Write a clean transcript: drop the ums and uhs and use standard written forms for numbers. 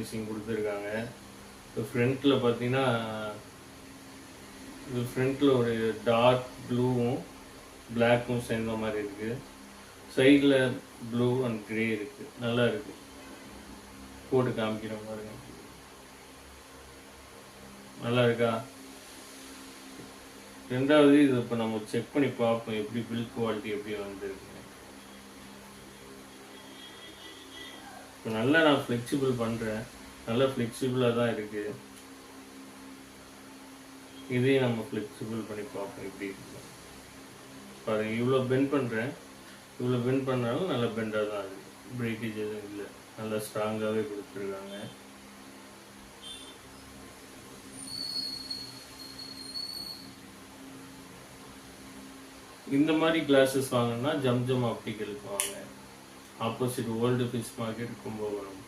Finishing கொடுத்துருக்காங்க. இப்போ ஃப்ரண்ட்டில் பார்த்தீங்கன்னா இது ஃப்ரண்ட்டில் ஒரு டார்க் ப்ளூவும் பிளாக்கும் சேர்ந்த மாதிரி இருக்குது. சைடில் ப்ளூ அண்ட் க்ரே இருக்குது. நல்லா இருக்குது. போட்டு காமிக்கிற பாருங்க. நல்லா இருக்கா? ரெண்டாவது இது இப்போ நம்ம செக் பண்ணி பார்ப்போம் எப்படி பில்ட் குவாலிட்டி எப்படி வந்துருக்கு. இப்போ நல்லா நான் ஃப்ளெக்சிபிள் பண்ணுறேன். நல்லா ஃப்ளெக்சிபிளாக தான் இருக்குது. இதையும் நம்ம ஃப்ளெக்சிபிள் பண்ணி பார்ப்போம் எப்படி இருக்கு பாருங்கள். இவ்வளோ பெண்ட் பண்ணுறேன். இவ்வளோ பெண்ட் பண்ணாலும் நல்லா பெண்டாக தான் இருக்குது. பிரேக்கேஜ் எதுவும் இல்லை. நல்லா ஸ்ட்ராங்காகவே கொடுத்துருக்காங்க. இந்த மாதிரி கிளாஸஸ் வாங்கினா ஜம் ஆப்டிக்கலுக்கு வாங்க. Opposite old fish market Kumbakonam.